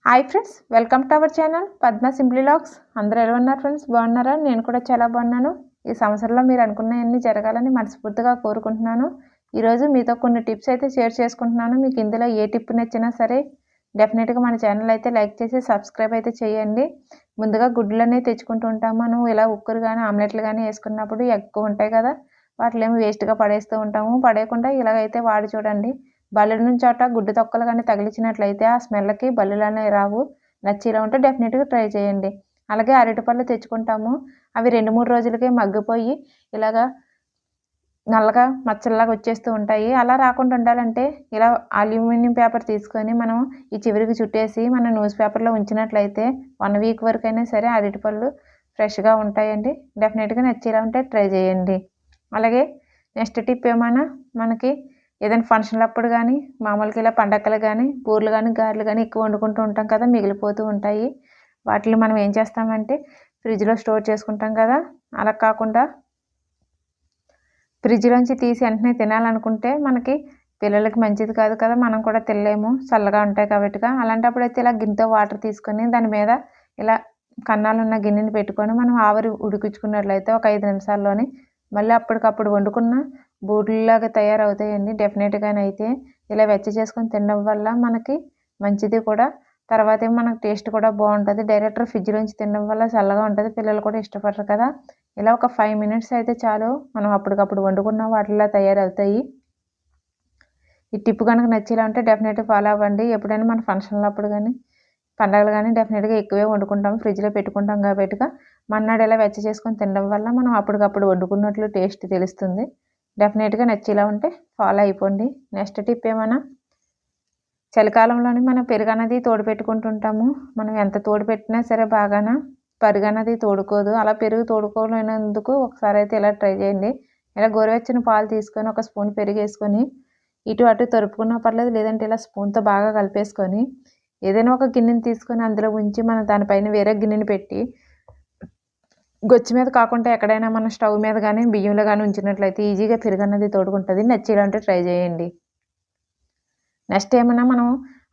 Hi friends, welcome to our channel Padma simply vlogs. అందరూ ఎలా ఉన్నారు ఫ్రెండ్స్? బాగున్నారా? నేను కూడా చాలా బాగున్నాను. ఈ సంవత్సరంలో మీరు అనుకున్నవన్నీ జరగాలని మనస్ఫూర్తిగా కోరుకుంటున్నాను. ఈరోజు మీతో కొన్ని టిప్స్ అయితే షేర్ చేసుకుంటున్నాను. మీకు ఇందులో ఏ టిప్ నచ్చినా సరే డెఫినెట్గా మన ఛానల్ అయితే లైక్ చేసి సబ్స్క్రైబ్ అయితే చేయండి. ముందుగా గుడ్లనే తెచ్చుకుంటూ ఉంటాం. మనం ఇలా ఉక్కురు కానీ ఆమ్లెట్లు కానీ వేసుకున్నప్పుడు ఎక్కువ ఉంటాయి కదా, వాటిలేమో వేస్ట్గా పడేస్తూ ఉంటాము. పడేయకుండా ఇలాగైతే వాడి చూడండి. బల్లుల నుంచి చోట గుడ్డు తొక్కలు కానీ తగిలించినట్లయితే ఆ స్మెల్కి బల్లులు అనేవి రావు. నచ్చిలా ఉంటే డెఫినెట్గా ట్రై చేయండి. అలాగే అరటిపళ్ళు తెచ్చుకుంటాము. అవి 2-3 రోజులకే మగ్గిపోయి ఇలాగా నల్లగా మచ్చల్లాగా వచ్చేస్తూ ఉంటాయి. అలా రాకుండా ఉండాలంటే ఇలా అల్యూమినియం పేపర్ తీసుకొని మనం ఈ చివరికి చుట్టేసి మనం న్యూస్ పేపర్లో ఉంచినట్లయితే 1 వీక్ వరకైనా సరే అరటిపళ్ళు ఫ్రెష్గా ఉంటాయండి. డెఫినెట్గా నచ్చేలా ఉంటే ట్రై చేయండి. అలాగే నెక్స్ట్ టిప్ ఏమైనా మనకి ఏదైనా ఫంక్షన్లు అప్పుడు కానీ మామూలుగా ఇలా పండగలు కానీ బూరెలు కానీ గారెలు కానీ ఎక్కువ వండుకుంటూ ఉంటాం కదా, మిగిలిపోతూ ఉంటాయి. వాటిని మనం ఏం చేస్తామంటే ఫ్రిడ్జ్లో స్టోర్ చేసుకుంటాం కదా. అలా కాకుండా ఫ్రిడ్జ్లోంచి తీసి వెంటనే తినాలనుకుంటే మనకి పిల్లలకి మంచిది కాదు కదా, మనం కూడా తినలేము, చల్లగా ఉంటాయి కాబట్టి. అలాంటప్పుడు అయితే ఇలా గిన్నెతో వాటర్ తీసుకొని దాని మీద ఇలా కన్నాలు ఉన్న గిన్నెని పెట్టుకొని మనం ఆవిరి ఉడికించుకున్నట్లయితే ఒక 5 నిమిషాల్లోనే మళ్ళీ అప్పటికప్పుడు వండుకున్న బూరెల్లాగా తయారవుతాయండి. డెఫినెట్గానైతే ఇలా వెచ్చ చేసుకొని తినడం వల్ల మనకి మంచిది కూడా. తర్వాత ఏమో మనకు టేస్ట్ కూడా బాగుంటుంది. డైరెక్ట్గా ఫ్రిడ్జ్లోంచి తినడం వల్ల చల్లగా ఉంటుంది, పిల్లలు కూడా ఇష్టపడరు కదా. ఇలా ఒక 5 మినిట్స్ అయితే చాలు, మనం అప్పటికప్పుడు వండుకున్న వాటిలా తయారవుతాయి. ఈ టిప్ కనుక నచ్చేలా ఉంటే డెఫినెట్గా ఫాలో అవ్వండి. ఎప్పుడైనా మన ఫంక్షన్లు అప్పుడు కానీ పండగలు కానీ డెఫినెట్గా ఎక్కువే వండుకుంటాం, ఫ్రిడ్జ్లో పెట్టుకుంటాం కాబట్టి మన్నాడు ఇలా వెచ్చ చేసుకొని తినడం వల్ల మనం అప్పటికప్పుడు వండుకున్నట్లు టేస్ట్ తెలుస్తుంది. డెఫినెట్గా నచ్చేలా ఉంటే ఫాలో అయిపోండి. నెక్స్ట్ టిప్ ఏమైనా చలికాలంలోనే మనం పెరుగు అనేది తోడు పెట్టుకుంటుంటాము. మనం ఎంత తోడు పెట్టినా సరే బాగాన పెరుగు అనేది తోడుకోదు. అలా పెరుగు తోడుకోలేనందుకు ఒకసారి అయితే ఇలా ట్రై చేయండి. ఇలా గోరువెచ్చని పాలు తీసుకొని ఒక స్పూన్ పెరుగు వేసుకొని ఇటు అటు తరుపుకున్నా పర్లేదు, లేదంటే ఇలా స్పూన్తో బాగా కలిపేసుకొని ఏదైనా ఒక గిన్నెని తీసుకొని అందులో ఉంచి మనం దానిపైన వేరే గిన్నెని పెట్టి గొచ్చి మీద కాకుండా ఎక్కడైనా మన స్టవ్ మీద కానీ బియ్యంలో కానీ ఉంచినట్లయితే ఈజీగా పెరుగు అన్నది తోడుకుంటుంది. నచ్చేలాంటి ట్రై చేయండి. నెక్స్ట్ ఏమైనా మనం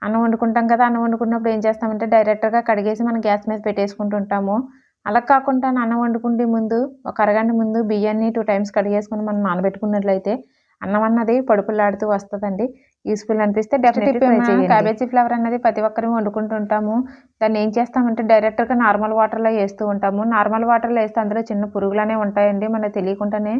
అన్నం వండుకుంటాం కదా, అన్నం వండుకున్నప్పుడు ఏం చేస్తామంటే డైరెక్ట్గా కడిగేసి మనం గ్యాస్ మీద పెట్టేసుకుంటుంటాము. అలా కాకుండా అన్నం వండుకుంటే ముందు ఒక అరగంట ముందు బియ్యాన్ని 2 టైమ్స్ కడిగేసుకొని మనం నానబెట్టుకున్నట్లయితే అన్నం అన్నది పొడుపులాడుతూ వస్తుందండి. యూస్ఫుల్ అనిపిస్తే డెఫినెట్గా ట్రై చేయండి. క్యాబేజీ ఫ్లేవర్ అనేది ప్రతి ఒక్కరు వండుకుంటుంటాము. దాన్ని ఏం చేస్తామంటే డైరెక్ట్గా నార్మల్ వాటర్లో వేస్తూ ఉంటాము. నార్మల్ వాటర్లో వేస్తే అందులో చిన్న పురుగులనే ఉంటాయండి, మనకు తెలియకుండానే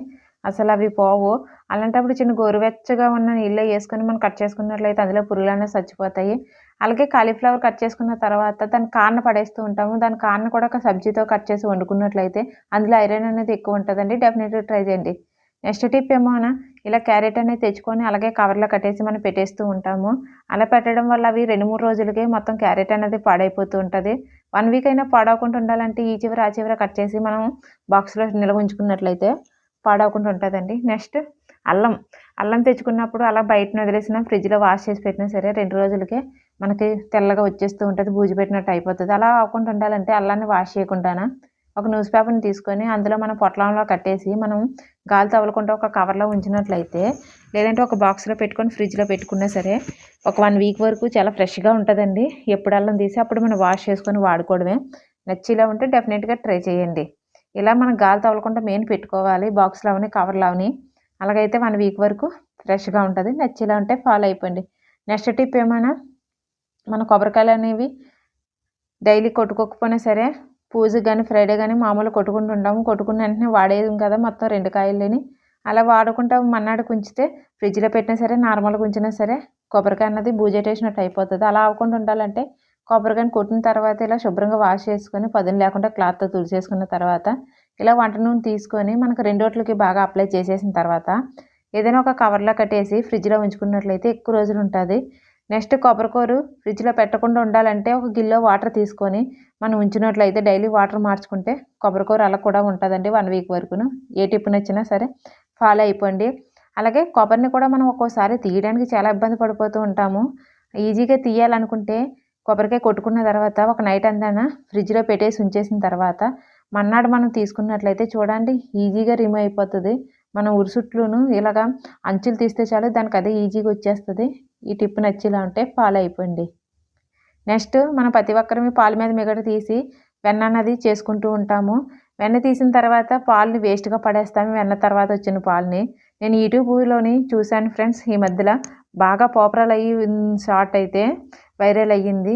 అసలు అవి పోవు. అలాంటప్పుడు చిన్న గోరువెచ్చగా ఉన్న నీళ్ళలో వేసుకొని మనం కట్ చేసుకున్నట్లయితే అందులో పురుగులనే చచ్చిపోతాయి. అలాగే కాలీఫ్లవర్ కట్ చేసుకున్న తర్వాత దాని కాడను పడేస్తూ ఉంటాము. దాని కాడను కూడా ఒక సబ్జీతో కట్ చేసి వండుకున్నట్లయితే అందులో ఐరన్ అనేది ఎక్కువ ఉంటుందండి. డెఫినెట్గా ట్రై చేయండి. నెక్స్ట్ టిప్ ఏమోనా ఇలా క్యారెట్ అనేది తెచ్చుకొని అలాగే కవర్లో కట్టేసి మనం పెట్టేస్తూ ఉంటాము. అలా పెట్టడం వల్ల అవి 2-3 రోజులకే మొత్తం క్యారెట్ అనేది పాడైపోతూ ఉంటుంది. 1 వీక్ అయినా పాడవకుండా ఉండాలంటే ఈ చివర ఆ చివర కట్ చేసి మనం బాక్స్లో నిల్వ ఉంచుకున్నట్లయితే పాడవకుండా ఉంటుందండి. నెక్స్ట్ అల్లం తెచ్చుకున్నప్పుడు అలా బయటను వదిలేసినా ఫ్రిడ్జ్లో వాష్ చేసి పెట్టినా సరే 2 రోజులకే మనకి తెల్లగా వచ్చేస్తూ ఉంటుంది, బూజు పెట్టినట్టు అయిపోతుంది. అలా అవ్వకుండా ఉండాలంటే అల్లాన్ని వాష్ చేయకుండానా ఒక న్యూస్ పేపర్ని తీసుకొని అందులో మనం పొట్లంలో కట్టేసి మనం గాలి తగలకుండా ఒక కవర్లో ఉంచినట్లయితే, లేదంటే ఒక బాక్స్లో పెట్టుకొని ఫ్రిడ్జ్లో పెట్టుకున్నా సరే ఒక 1 వీక్ వరకు చాలా ఫ్రెష్గా ఉంటుందండి. ఎప్పుడు అల్లం తీసి అప్పుడు మనం వాష్ చేసుకొని వాడుకోవడమే. నచ్చేలా ఉంటే డెఫినెట్గా ట్రై చేయండి. ఇలా మనం గాలి తగలకుండా మెయిన్ పెట్టుకోవాలి, బాక్స్లోని కవర్లోని. అలాగైతే 1 వీక్ వరకు ఫ్రెష్గా ఉంటుంది. నచ్చేలా ఉంటే ఫాలో అయిపోండి. నెక్స్ట్ టిప్ ఏమైనా మన కొబ్బరికాయలు అనేవి డైలీ కొట్టుకోకపోయినా సరే పూజకి కానీ ఫ్రైడే కానీ మామూలు కొట్టుకుంటుంటాము. కొట్టుకున్న వెంటనే వాడేది కదా మొత్తం 2 కాయలని. అలా వాడుకుంటా మన్నాడికి ఉంచితే ఫ్రిడ్జ్లో పెట్టినా సరే నార్మల్గా ఉంచినా సరే కొబ్బరికాయ అన్నది బూజెట్టేసినట్టు అయిపోతుంది. అలా అవ్వకుండా ఉండాలంటే కొబ్బరికాయని కొట్టిన తర్వాత ఇలా శుభ్రంగా వాష్ చేసుకొని పదును లేకుండా క్లాత్తో తుడిచేసుకున్న తర్వాత ఇలా వంట నూనె తీసుకొని మనకు రెండోట్లకి బాగా అప్లై చేసేసిన తర్వాత ఏదైనా ఒక కవర్లో కట్టేసి ఫ్రిడ్జ్లో ఉంచుకున్నట్లయితే ఎక్కువ రోజులు ఉంటుంది. నెక్స్ట్ కొబ్బరికూరు ఫ్రిడ్జ్లో పెట్టకుండా ఉండాలంటే ఒక గిన్నెలో వాటర్ తీసుకొని మనం ఉంచినట్లయితే డైలీ వాటర్ మార్చుకుంటే కొబ్బరికూర అలా కూడా ఉంటుందండి 1 వీక్ వరకును. ఏ టిప్ నచ్చినా సరే ఫాలో అయిపోండి. అలాగే కొబ్బరిని కూడా మనం ఒక్కోసారి తీయడానికి చాలా ఇబ్బంది పడిపోతూ ఉంటాము. ఈజీగా తీయాలనుకుంటే కొబ్బరికాయ కొట్టుకున్న తర్వాత ఒక నైట్ అంతా ఫ్రిడ్జ్లో పెట్టేసి ఉంచేసిన తర్వాత మన్నాడు మనం తీసుకున్నట్లయితే చూడండి ఈజీగా రిమూవ్ అయిపోతుంది. మనం ఉరుసుట్లును ఇలాగా అంచులు తీస్తే చాలు దానికి అదే ఈజీగా వచ్చేస్తుంది. ఈ టిప్ నచ్చేలా ఉంటే ఫాలో అయిపోండి. నెక్స్ట్ మనం ప్రతి ఒక్కరమే పాల మీద మిగడ తీసి వెన్న అన్నది చేసుకుంటూ ఉంటాము. వెన్న తీసిన తర్వాత పాలని వేస్ట్‌గా పడేస్తాము. వెన్న తర్వాత వచ్చిన పాలని. నేను యూట్యూబ్‌లోని చూశాను ఫ్రెండ్స్ ఈ మధ్యలో బాగా పాపులర్ అయ్యి షార్ట్ అయితే వైరల్ అయ్యింది.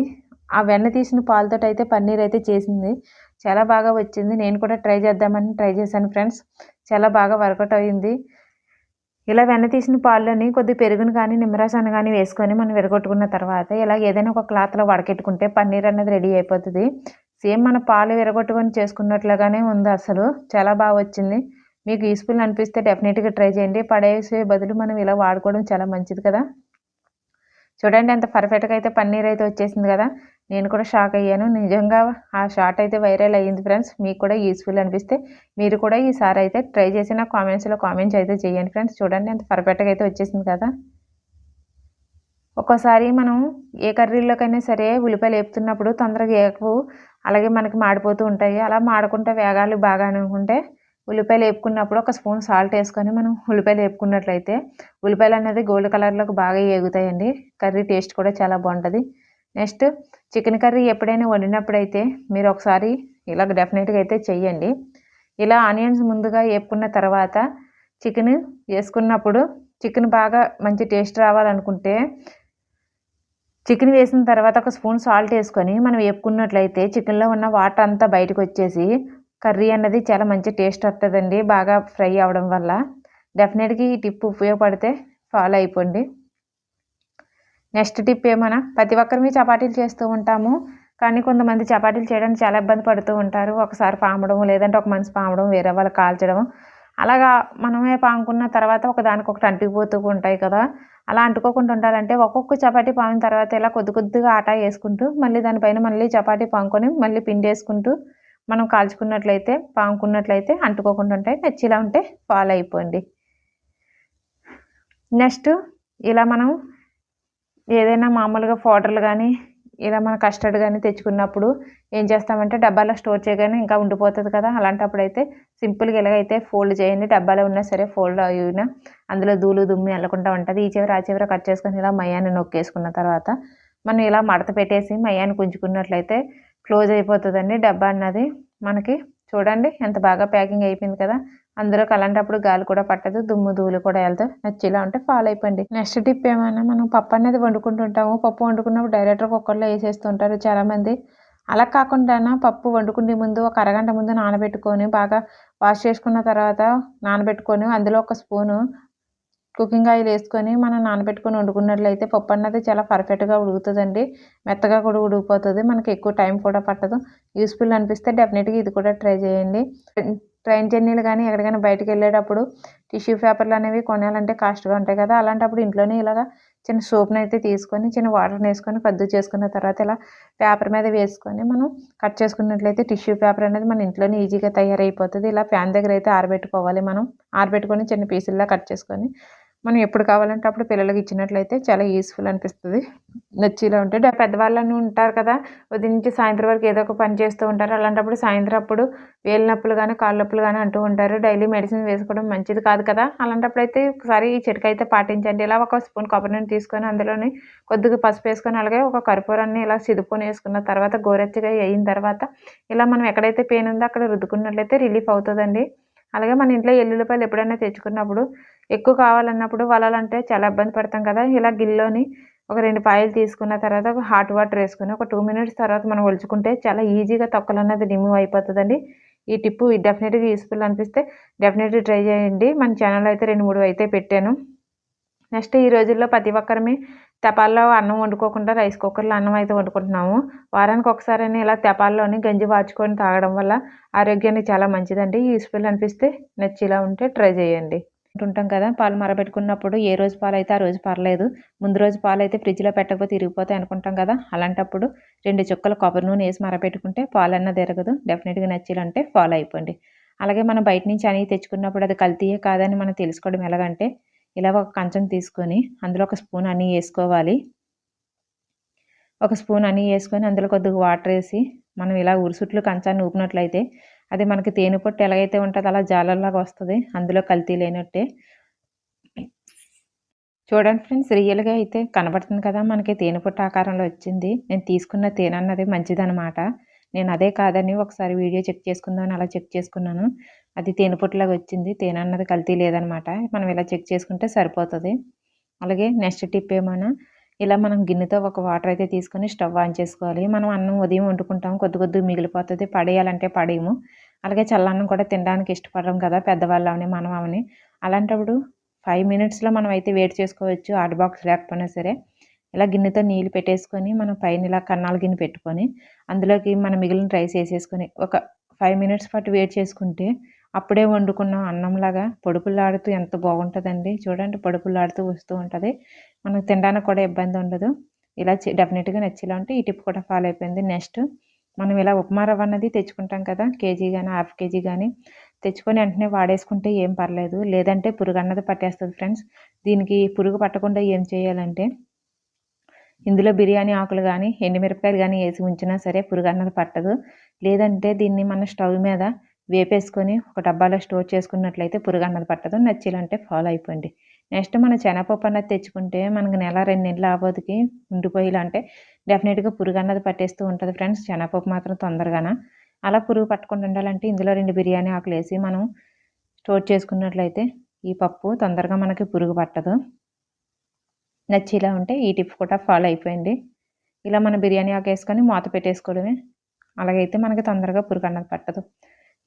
ఆ వెన్న తీసిన పాలతోటైతే పన్నీర్ అయితే చేసింది. చాలా బాగా వచ్చింది. నేను కూడా ట్రై చేద్దామని ట్రై చేశాను ఫ్రెండ్స్. చాలా బాగా వర్కౌట్ అయింది. ఇలా వెన్న తీసిన పాల్లోని కొద్దిగా పెరుగును కానీ నిమ్మరసాన్ని కానీ వేసుకొని మనం విరగొట్టుకున్న తర్వాత ఇలా ఏదైనా ఒక క్లాత్‌లో వడకెట్టుకుంటే పన్నీర్ అనేది రెడీ అయిపోతది. సేమ్ మన పాలు విరగొట్టుకొని చేసుకున్నట్లుగానే ఉంది అసలు. చాలా బాగా వచ్చింది. మీకు యూజ్‌ఫుల్ అనిపిస్తే డెఫినెట్‌గా ట్రై చేయండి. పడేసే బదులు మనం ఇలా వాడుకోవడం చాలా మంచిది కదా! చూడండి ఎంత పర్ఫెక్ట్‌గా అయితే పన్నీర్ అయితే వచ్చేసింది కదా! నేను కూడా షాక్ అయ్యాను. నిజంగా ఆ షాట్ అయితే వైరల్ అయ్యింది ఫ్రెండ్స్. మీకు కూడా యూజ్‌ఫుల్ అనిపిస్తే మీరు కూడా ఈసారి అయితే ట్రై చేసి నాకు కామెంట్స్‌లో కామెంట్స్ అయితే చేయండి ఫ్రెండ్స్. చూడండి ఎంత పర్ఫెక్ట్‌గా అయితే వచ్చేసింది కదా! ఒక్కోసారి మనం ఏ కర్రీలోకైనా సరే ఉల్లిపాయలు ఏపుతున్నప్పుడు తొందరగా ఏగవు. అలాగే మనకి మాడిపోతూ ఉంటాయి. అలా మాడకుండా వేగాలి బాగా అనుకుంటే ఉల్లిపాయలు ఏపుకున్నప్పుడు ఒక స్పూన్ సాల్ట్ వేసుకొని మనం ఉల్లిపాయలు ఏపుకున్నట్లయితే ఉల్లిపాయలు అనేది గోల్డ్ కలర్‌లోకి బాగా ఏగుతాయండి. కర్రీ టేస్ట్ కూడా చాలా బాగుంటది. నెక్స్ట్ చికెన్ కర్రీ ఎప్పుడైనా వండినప్పుడైతే మీరు ఒకసారి ఇలాగ డెఫినెట్‌గా అయితే చెయ్యండి. ఇలా ఆనియన్స్ ముందుగా ఏపుకున్న తర్వాత చికెన్ వేసుకున్నప్పుడు చికెన్ బాగా మంచి టేస్ట్ రావాలనుకుంటే చికెన్ వేసిన తర్వాత ఒక స్పూన్ సాల్ట్ వేసుకొని మనం వేపుకున్నట్లయితే చికెన్‌లో ఉన్న వాటర్ అంతా బయటకొచ్చేసి కర్రీ అన్నది చాలా మంచి టేస్ట్ వస్తదండి. బాగా ఫ్రై అవ్వడం వల్ల. డెఫినెట్‌గా ఈ టిప్ ఉపయోగపడితే ఫాలో అయిపోండి. నెక్స్ట్ టిప్ ఏమన్నా ప్రతి ఒక్కరిమి చపాతీలు చేస్తూ ఉంటాము. కానీ కొంతమంది చపాతీలు చేయడానికి చాలా ఇబ్బంది పడుతూ ఉంటారు. ఒకసారి పామడం లేదంటే ఒక మనిషి పామడం వేరే వాళ్ళకి కాల్చడం. అలాగా మనమే పాముకున్న తర్వాత ఒకదానికొకటి అంటుకుపోతూ ఉంటాయి కదా! అలా అంటుకోకుండా ఉండాలంటే ఒక్కొక్క చపాతీ పామిన తర్వాత ఇలా కొద్ది కొద్దిగా ఆటా ఏసుకుంటూ మళ్ళీ దానిపైన మళ్ళీ చపాతీ పాముకొని మళ్ళీ పిండేసుకుంటూ మనం కాల్చుకున్నట్లయితే పాముకున్నట్లయితే అంటుకోకుండా ఉంటాయి. నచ్చిలా ఉంటే ఫాలో అయిపోండి. నెక్స్ట్ ఇలా మనం ఏదైనా మామూలుగా పౌడర్‌లు గానీ, ఇలా మన కస్టర్డ్ గానీ తెచ్చుకున్నప్పుడు ఏం చేస్తామంటే డబ్బాలో స్టోర్ చేయగానే ఇంకా ఉండిపోతది కదా! అలాంటప్పుడైతే సింపుల్‌గా ఇలాగైతే ఫోల్డ్ చేయండి. డబ్బాలో ఉన్నా సరే ఫోల్డ్ అయినా అందులో ధూళి, దుమ్ము ఎళ్ళకుండా ఉంటది. ఈ చివర, ఆ చివర కట్ చేసుకొని ఇలా మయ్యాన్ని నొక్కేసుకున్న తర్వాత మనం ఇలా మడత పెట్టేసి మయ్యాన్ని కుంచుకున్నట్లయితే క్లోజ్ అయిపోతదండి డబ్బా అన్నది. మనకి చూడండి ఎంత బాగా ప్యాకింగ్ అయిపోయింది కదా! అందులోకి అలాంటప్పుడు గాలి కూడా పట్టదు. దుమ్ము, ధూళి కూడా ఎళ్ళదు. నచ్చిలా ఉంటే ఫాలో అయిపోండి. నెక్స్ట్ టిప్ ఏమన్నా మనం పప్పు అనేది వండుకుంటుంటాము. పప్పు వండుకున్నప్పుడు డైరెక్ట్‌గా కుక్కర్‌లో ఏసేస్తూ ఉంటారు చాలామంది. అలా కాకుండానా పప్పు వండుకునే ముందు ఒక అరగంట ముందు నానబెట్టుకొని బాగా వాష్ చేసుకున్న తర్వాత నానబెట్టుకొని అందులో ఒక స్పూను కుకింగ్ ఆయిల్ ఏసుకొని మనం నానబెట్టుకొని వండుకున్నట్లయితే పప్పు అన్నది చాలా పర్ఫెక్ట్‌గా ఉడుకుతదండి. మెత్తగా కూడా ఉడికిపోతది. మనకి ఎక్కువ టైం కూడా పట్టదు. యూజ్‌ఫుల్ అనిపిస్తే డెఫినెట్‌గా ఇది కూడా ట్రై చేయండి. ట్రైన్ జర్నీలు గానీ ఎక్కడికైనా బయటికెళ్ళేటప్పుడు టిష్యూ పేపర్‌లు అనేవి కొనాలంటే కాస్ట్‌గా ఉంటాయి కదా! అలాంటప్పుడు ఇంట్లోనే ఇలాగా చిన్న సోప్‌నైతే తీసుకొని చిన్న వాటర్‌నేసుకొని కద్దు చేసుకున్న తర్వాత ఇలా పేపర్ మీద వేసుకొని మనం కట్ చేసుకున్నట్లయితే టిష్యూ పేపర్ అనేది మన ఇంట్లోనే ఈజీగా తయారైపోతది. ఇలా ఫ్యాన్ దగ్గర అయితే ఆరబెట్టుకోవాలి మనం. ఆరబెట్టుకొని చిన్న పీసుల్లా కట్ చేసుకొని మనం ఎప్పుడు కావాలంటే అప్పుడు పిల్లలకి ఇచ్చినట్లయితే చాలా యూజ్‌ఫుల్ అనిపిస్తది. నచ్చిలా ఉంటే పెద్దవాళ్ళని ఉంటారు కదా! ఉదయం నుంచి సాయంత్రం వరకు ఏదో ఒక పని చేస్తూ ఉంటారు. అలాంటప్పుడు సాయంత్రం అప్పుడు వేలు నొప్పులు గానీ, కాళ్ళు నొప్పులు గానీ అంటూ ఉంటారు. డైలీ మెడిసిన్ వేసుకోవడం మంచిది కాదు కదా! అలాంటప్పుడైతే ఒకసారి ఈ చిట్కా పాటించండి. ఇలా ఒక స్పూన్ కొబ్బరి నూనె తీసుకొని అందులోని కొద్దిగా పసుపేసుకొని అలాగే ఒక కర్పూరాన్ని ఇలా చిదుపుకొని ఏసుకున్న తర్వాత గోరెచ్చగా అయిన తర్వాత ఇలా మనం ఎక్కడైతే పెయిన్ ఉందో అక్కడ రుద్దుకున్నట్లయితే రిలీఫ్ అవుతదండి. అలాగే మన ఇంట్లో ఎల్లుల్లిపాయలు ఎప్పుడైనా తెచ్చుకున్నప్పుడు ఎక్కువ కావాలన్నప్పుడు వలాలంటే చాలా ఇబ్బంది పడతాం కదా! ఇలా గిల్లోని ఒక 2 పాయలు తీసుకున్న తర్వాత ఒక హాట్ వాటర్ ఏసుకొని ఒక 2 మినిట్స్ తర్వాత మనం ఒలుచుకుంటే చాలా ఈజీగా తొక్కలన్నది రిమూవ్ అయిపోతదండి. ఈ టిప్పు డెఫినెట్‌గా యూజ్‌ఫుల్ అనిపిస్తే డెఫినెట్‌గా ట్రై చేయండి. మన ఛానెల్‌లో అయితే 2, 3 అయితే పెట్టాను. నెక్స్ట్ ఈ రోజుల్లో ప్రతి ఒక్కరిమి తెపాల్లో అన్నం వండుకోకుండా రైస్ కుక్కర్‌లో అన్నం అయితే వండుకుంటున్నాము. వారానికి ఒకసారైనా ఇలా తెపాల్లోని గంజి వార్చుకొని తాగడం వల్ల ఆరోగ్యానికి చాలా మంచిదండి. యూజ్‌ఫుల్ అనిపిస్తే నచ్చిలా ఉంటే ట్రై చేయండి. ఉంటుంటాం కదా! పాలు మరబెట్టుకున్నప్పుడు ఏ రోజు పాలైతే ఆ రోజు పర్లేదు. ముందు రోజు పాలైతే ఫ్రిడ్జ్‌లో పెట్టకపోతే ఇరిగిపోతాయి అనుకుంటాం కదా! అలాంటప్పుడు 2 చుక్కలు కొబ్బరి నూనె ఏసి మరబెట్టుకుంటే పాలన్నది ఇరగదు. డెఫినెట్‌గా నచ్చిలంటే ఫాలో అయిపోండి. అలాగే మనం బయట నుంచి అనియి తెచ్చుకున్నప్పుడు అది కల్తీయే కాదని మనం తెలుసుకోవడం ఎలాగంటే ఇలా ఒక కంచం తీసుకొని అందులో ఒక స్పూన్ హనీ ఏసుకోవాలి. ఒక స్పూన్ హనీ ఏసుకొని అందులో కొద్దిగా వాటర్ ఏసి మనం ఇలా ఉరుసుట్లు కంచాన్ని ఊపినట్లయితే అది మనకి తేనె పట్టు ఎలాగైతే ఉంటదో అలా జాలర్లాగా వస్తది. అందులో కల్తీ లేనట్టే. చూడండి ఫ్రెండ్స్, రియల్‌గా అయితే కనబడుతుంది కదా! మనకి తేనె పుట్ట ఆకారంలో వచ్చింది. నేను తీసుకున్న తేనె అన్నది మంచిదనమాట. నేను అదే కాదని ఒకసారి వీడియో చెక్ చేసుకుందామని అలా చెక్ చేసుకున్నాను. అది తేనె పుట్టులాగా వచ్చింది. తేనె అన్నది కల్తీ లేదనమాట. మనం ఇలా చెక్ చేసుకుంటే సరిపోతది. అలాగే నెక్స్ట్ టిప్ ఏమన్నా, ఇలా మనం గిన్నెతో ఒక వాటర్ అయితే తీసుకొని స్టవ్ ఆన్ చేసుకోవాలి. మనం అన్నం ఉదయం వండుకుంటాం. కొద్దిగా మిగిలిపోతది. పడేయాలంటే పడేయము. అలాగే చల్లన్నం కూడా తినడానికి ఇష్టపడము కదా! పెద్దవాళ్ళవని, మనం అవని. అలాంటప్పుడు 5 మినిట్స్‌లో మనం అయితే వేడి చేసుకోవచ్చు. హాట్ బాక్స్ లేకపోయినా సరే. ఇలా గిన్నెతో నీళ్ళు పెట్టేసుకొని, మనం పైన ఇలా కన్నాల గిన్నె పెట్టుకొని, అందులోకి మనం మిగిలిన రైస్ ఏసేసుకొని, ఒక 5 మినిట్స్ పాటు వేడి చేసుకుంటే, అప్పుడే వండుకున్న అన్నంలాగా పొడి ఎంత బాగుంటదండి. చూడండి, పొడి వస్తూ ఉంటది. మనకు తినడానికి కూడా ఇబ్బంది ఉండదు. ఇలా డెఫినిట్‌గా నచ్చేలా ఉంటే ఈ టిప్ కూడా ఫాలో అయిపోయింది. నెక్స్ట్ మనం ఇలా ఉప్మా రవ్వ అన్నది తెచ్చుకుంటాం కదా! కేజీ గాని, హాఫ్ కేజీ గాని తెచ్చుకొని వెంటనే వాడేసుకుంటే ఏం పర్లేదు. లేదంటే పురుగన్నది పట్టేస్తది ఫ్రెండ్స్. దీనికి పురుగు పట్టకుండా ఏం చేయాలంటే, ఇందులో బిర్యానీ ఆకులు గానీ, ఎండుమిరపకాయలు గానీ ఏసి ఉంచినా సరే పురుగన్నది పట్టదు. లేదంటే దీన్ని మన స్టవ్ మీద వేపేసుకొని ఒక డబ్బాలో స్టోర్ చేసుకున్నట్లయితే పురుగన్నది పట్టదు. నచ్చేలాంటే ఫాలో అయిపోండి. నెక్స్ట్ మన శనగపప్పు అన్నది తెచ్చుకుంటే మనకు నెల, 2 నెలలు ఆబోదికి ఉండిపోయేలా అంటే డెఫినిట్‌గా పురుగన్నది పట్టేస్తూ ఉంటది ఫ్రెండ్స్. శనగపప్పు మాత్రం తొందరగాన. అలా పురుగు పట్టకుండా ఉండాలంటే ఇందులో 2 బిర్యానీ ఆకులేసి మనం స్టోర్ చేసుకున్నట్లయితే ఈ పప్పు తొందరగా మనకి పురుగు పట్టదు. నచ్చేలా ఉంటే ఈ టిప్ కూడా ఫాలో అయిపోయింది. ఇలా మనం బిర్యానీ ఆకేసుకొని మూత పెట్టేసుకోవడమే. అలాగైతే మనకి తొందరగా పురుగన్నది పట్టదు.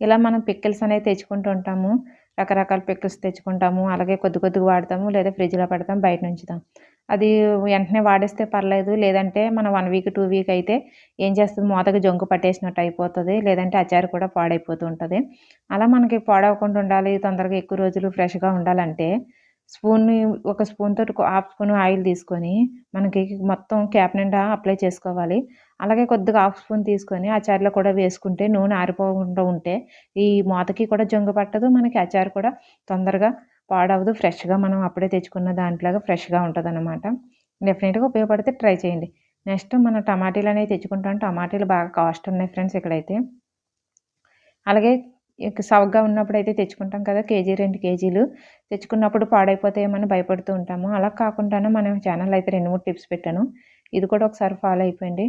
ఇలా మనం పికిల్స్ అనేవి తెచ్చుకుంటూ ఉంటాము. రకరకాల పికిల్స్ తెచ్చుకుంటాము. అలాగే కొద్దిగా వాడతాము. లేదా ఫ్రిడ్జ్‌లో పెడతాం, బయట ఉంచుతాం. అది వెంటనే వాడేస్తే పర్లేదు. లేదంటే మనం 1 వీక్, 2 వీక్ అయితే ఏం చేస్తది, మూతకి జంకు పట్టేసినట్టు అయిపోతది. లేదంటే అచారు కూడా పాడైపోతూ ఉంటది. అలా మనకి పాడవకుండా ఉండాలి, తొందరగా ఎక్కువ రోజులు ఫ్రెష్‌గా ఉండాలంటే స్పూన్‌ని ఒక స్పూన్ తోటి హాఫ్ స్పూన్ ఆయిల్ తీసుకొని మనకి మొత్తం క్యాప్ నిండా అప్లై చేసుకోవాలి. అలాగే కొద్దిగా హాఫ్ స్పూన్ తీసుకొని అచార్‌లో కూడా వేసుకుంటే నూనె ఆరిపోకుండా ఉంటే ఈ మూతకి కూడా జంగు పట్టదు. మనకి అచారు కూడా తొందరగా పాడవదు. ఫ్రెష్‌గా మనం అప్పుడే తెచ్చుకున్న దాంట్లాగా ఫ్రెష్‌గా ఉంటదనమాట. డెఫినిట్‌గా ఉపయోగపడితే ట్రై చేయండి. నెక్స్ట్ మనం టమాటీలనేవి తెచ్చుకుంటాం. టమాటీలు బాగా కాస్ట్ ఉన్నాయి ఫ్రెండ్స్ ఇక్కడైతే. అలాగే సవగ్గా ఉన్నప్పుడైతే తెచ్చుకుంటాం కదా! కేజీ, 2 కేజీలు తెచ్చుకున్నప్పుడు పాడైపోతాయేమో భయపడుతూ ఉంటాము. అలా కాకుండానే మన ఛానల్‌లో అయితే 2, 3 టిప్స్ పెట్టాను. ఇది కూడా ఒకసారి ఫాలో అయిపోయండి.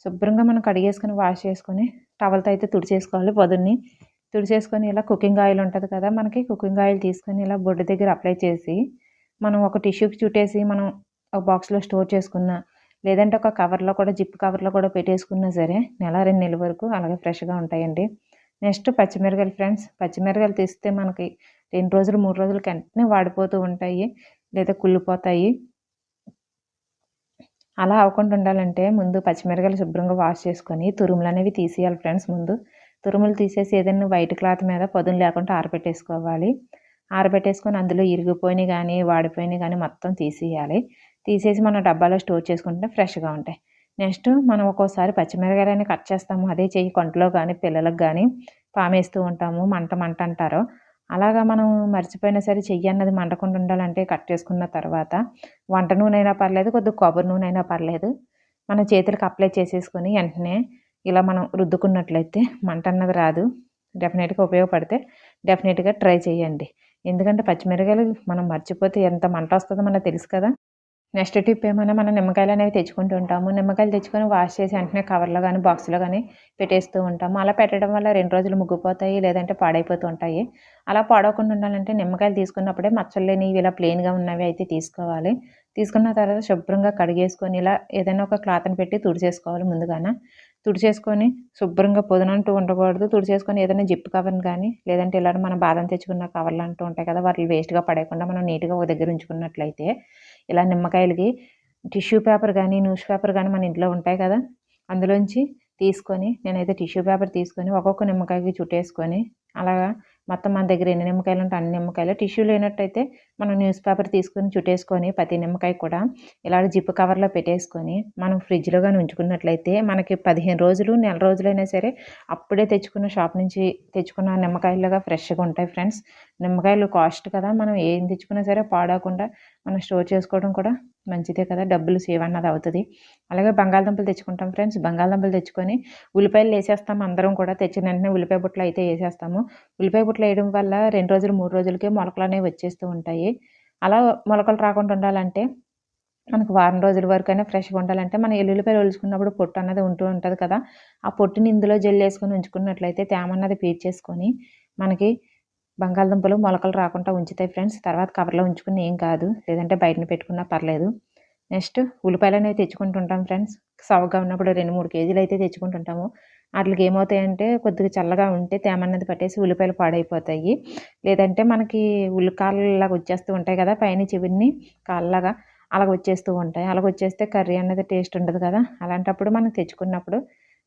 శుభ్రంగా మనం కడిగేసుకొని, వాష్ చేసుకొని టవల్‌తో అయితే తుడిచేసుకోవాలి పొదున్ని. తుడిచేసుకొని ఇలా కుకింగ్ ఆయిల్ ఉంటది కదా! మనకి కుకింగ్ ఆయిల్ తీసుకొని ఇలా బొడ్డు దగ్గర అప్లై చేసి, మనం ఒక టిష్యూకి చుట్టేసి మనం ఒక బాక్స్‌లో స్టోర్ చేసుకున్నా, లేదంటే ఒక కవర్‌లో కూడా జిప్ కవర్‌లో కూడా పెట్టేసుకున్నా సరే నెల, 2 నెలల వరకు అలాగే ఫ్రెష్‌గా ఉంటాయండి. నెక్స్ట్ పచ్చిమిరపకాయలు ఫ్రెండ్స్. పచ్చిమిరపకాయలు తీస్తే మనకి 2 రోజులు, 3 రోజులకి వెంటనే వాడిపోతూ ఉంటాయి. లేదా కుళ్ళిపోతాయి. అలా అవ్వకుండా ఉండాలంటే ముందు పచ్చిమిరపకాయలు శుభ్రంగా వాష్ చేసుకొని తురుములనేవి తీసేయాలి ఫ్రెండ్స్ ముందు. తురుములు తీసేసి ఏదైనా వైట్ క్లాత్ మీద పదును లేకుండా ఆరబెట్టేసుకోవాలి. ఆరబెట్టేసుకొని అందులో ఇరిగిపోయినయి గానీ, వాడిపోయినయి గానీ మొత్తం తీసేయాలి. తీసేసి మనం డబ్బాలో స్టోర్ చేసుకుంటే ఫ్రెష్‌గా ఉంటాయి. నెక్స్ట్ మనం ఒక్కోసారి పచ్చిమిరపకాయలని కట్ చేస్తాము. అదే చెయ్యి కంట్లో గానీ, పిల్లలకి గానీ పామేస్తూ ఉంటాము. మంట మంట అంటారు. అలాగా మనం మర్చిపోయినా సరే చెయ్యి అన్నది మండకుండా ఉండాలంటే కట్ చేసుకున్న తర్వాత వంట నూనె పర్లేదు, కొద్దిగా కొబ్బరి నూనె పర్లేదు. మన చేతులకి అప్లై చేసేసుకొని వెంటనే ఇలా మనం రుద్దుకున్నట్లయితే మంట అన్నది రాదు. డెఫినిట్‌గా ఉపయోగపడితే డెఫినిట్‌గా ట్రై చేయండి. ఎందుకంటే పచ్చిమిరపకాయలు మనం మర్చిపోతే ఎంత మంటొస్తదో మనకు తెలుసు కదా! నెక్స్ట్ టిప్ ఏమన్నా, మనం నిమ్మకాయలనేవి తెచ్చుకుంటూ ఉంటాము. నిమ్మకాయలు తెచ్చుకొని వాష్ చేసి వెంటనే కవర్‌లో గానీ, బాక్స్‌లో గానీ పెట్టేస్తూ ఉంటాము. అలా పెట్టడం వల్ల 2 రోజులు ముగ్గిపోతాయి, లేదంటే పాడైపోతూ ఉంటాయి. అలా పాడవకుండా ఉండాలంటే నిమ్మకాయలు తీసుకున్నప్పుడే మచ్చలు లేనివి ఇలా ప్లెయిన్‌గా ఉన్నవి అయితే తీసుకోవాలి. తీసుకున్న తర్వాత శుభ్రంగా కడిగేసుకొని ఇలా ఏదైనా ఒక క్లాత్‌ని పెట్టి తుడిచేసుకోవాలి ముందుగాన. తుడిచేసుకొని శుభ్రంగా పొదనంటూ ఉండకూడదు. తుడిచేసుకొని ఏదైనా జిప్ కవర్‌ని గానీ, లేదంటే ఇలా మనం బాదం తెచ్చుకున్న కవర్‌లంటూ ఉంటాయి కదా! వాటిని వేస్ట్‌గా పడేయకుండా మనం నీట్‌గా ఒక దగ్గర ఉంచుకున్నట్లయితే ఇలా నిమ్మకాయలకి టిష్యూ పేపర్ గానీ, న్యూస్ పేపర్ గానీ మన ఇంట్లో ఉంటాయి కదా! అందులోంచి తీసుకొని, నేనైతే టిష్యూ పేపర్ తీసుకొని ఒక్కొక్క నిమ్మకాయకి చుట్టేసుకొని అలాగా మొత్తం మన దగ్గర ఎన్ని నిమ్మకాయలుంటే అన్ని నిమ్మకాయలు. టిష్యూ లేనట్టయితే మనం న్యూస్ పేపర్ తీసుకొని చుట్టేసుకొని ప్రతి నిమ్మకాయ కూడా ఇలాగ జిప్ కవర్‌లో పెట్టేసుకొని మనం ఫ్రిడ్జ్‌లో గాని ఉంచుకున్నట్లయితే మనకి 15 రోజులు, నెల రోజులైనా సరే అప్పుడే తెచ్చుకున్న షాప్ నుంచి తెచ్చుకున్న నిమ్మకాయల్లాగా ఫ్రెష్‌గా ఉంటాయి ఫ్రెండ్స్. నిమ్మకాయలు కాస్ట్ కదా! మనం ఏం తెచ్చుకున్నా సరే పాడవకుండా మనం స్టోర్ చేసుకోవడం కూడా మంచిదే కదా! డబ్బులు సేవ్ అన్నది అవుతది. అలాగే బంగాళదుంపలు తెచ్చుకుంటాం ఫ్రెండ్స్. బంగాళదుంపలు తెచ్చుకొని ఉల్లిపాయలు ఏసేస్తాం అందరం కూడా. తెచ్చిన వెంటనే ఉల్లిపాయ బుట్టలో అయితే ఏసేస్తాము. ఉల్లిపాయ బుట్టలో ఏయడం వల్ల 2 రోజులు, 3 రోజులకే మొలకలనేవి వచ్చేస్తూ ఉంటాయి. అలా మొలకలు రాకుండా ఉండాలంటే మనకు వారం రోజుల వరకైనా ఫ్రెష్‌గా ఉండాలంటే మనం ఎల్లుల్లిపాయలు ఒలుచుకున్నప్పుడు పొట్టు అన్నది ఉంటూ ఉంటది కదా! ఆ పొట్టుని ఇందులో జల్లేసుకొని ఉంచుకున్నట్లయితే తేమ అన్నది పీల్చేసుకొని మనకి బంగాళదుంపలు మొలకలు రాకుండా ఉంచుతాయి ఫ్రెండ్స్. తర్వాత కవర్‌లో ఉంచుకున్న ఏం కాదు. లేదంటే బయటన పెట్టుకున్నా పర్లేదు. Next ఉల్లిపాయలనేవి తెచ్చుకుంటుంటాం friends. సవగా ఉన్నప్పుడు 2, 3 కేజీలయితే తెచ్చుకుంటుంటాము. ఆటిలికి ఏమవుతాయంటే కొద్దిగా చల్లగా ఉంటే తేమ అన్నది పట్టేసి ఉల్లిపాయలు పాడైపోతాయి. లేదంటే మనకి కాళ్ళలాగా వచ్చేస్తూ ఉంటాయి కదా! పైన చివరిని కాళ్ళలాగా అలాగ వచ్చేస్తూ ఉంటాయి. అలాగొచ్చేస్తే కర్రీ అన్నది టేస్ట్ ఉండదు కదా! అలాంటప్పుడు మనం తెచ్చుకున్నప్పుడు